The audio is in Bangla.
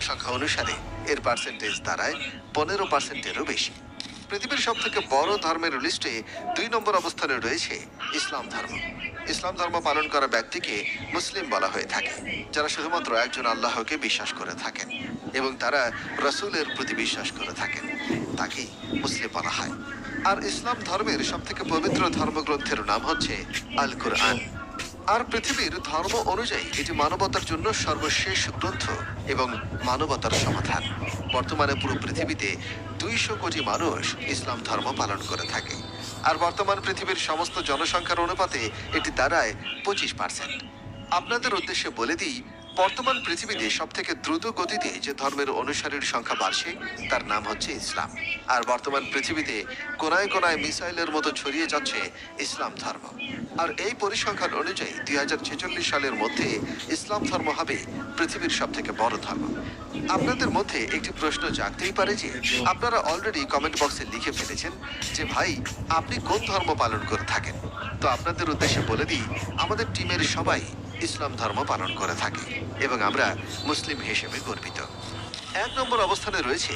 সংখ্যা অনুসারে এর পার্সেন্টেজ দাঁড়ায় 15%-এরও বেশি। পৃথিবীর সব থেকে বড় ধর্মের লিস্টে 2 নম্বর অবস্থানে রয়েছে ইসলাম ধর্ম। ইসলাম ধর্ম পালন করা ব্যক্তিকে মুসলিম বলা হয়ে থাকে, যারা শুধুমাত্র একজন আল্লাহকে বিশ্বাস করে থাকেন এবং তারা রাসূলের প্রতি বিশ্বাস করে থাকেন, তাকেই মুসলিম বলা হয়। আর ইসলাম ধর্মের সব থেকে পবিত্র ধর্মগ্রন্থের নাম হচ্ছে আল কুরআন। আর পৃথিবীর ধর্ম অনুযায়ী এটি মানবতার জন্য সর্বশেষ গ্রন্থ এবং মানবতার সমাধান। বর্তমানে পুরো পৃথিবীতে 200 কোটি মানুষ ইসলাম ধর্ম পালন করে থাকে। আর বর্তমান পৃথিবীর সমস্ত জনসংখ্যার অনুপাতে এটি দাঁড়ায় 25%। আপনাদের উদ্দেশ্যে বলে দিই, বর্তমান পৃথিবীতে সব থেকে দ্রুত গতিতে যে ধর্মের অনুসারীর সংখ্যা বাড়ছে তার নাম হচ্ছে ইসলাম। আর বর্তমান পৃথিবীতে কোনায় কোনায় মিসাইলের মতো ছড়িয়ে যাচ্ছে ইসলাম ধর্ম। আর এই পরিসংখ্যান অনুযায়ী 2046 সালের মধ্যে ইসলাম ধর্ম হবে পৃথিবীর সব থেকে বড় ধর্ম। আপনাদের মধ্যে একটি প্রশ্ন জাগতেই পারে যে আপনারা অলরেডি কমেন্ট বক্সে লিখে ফেলেছেন যে ভাই, আপনি কোন ধর্ম পালন করে থাকেন। তো আপনাদের উদ্দেশ্যে বলে দিই, আমাদের টিমের সবাই ইসলাম ধর্ম পালন করে থাকে এবং আমরা মুসলিম হিসেবে গর্বিত। 1 নম্বর অবস্থানে রয়েছে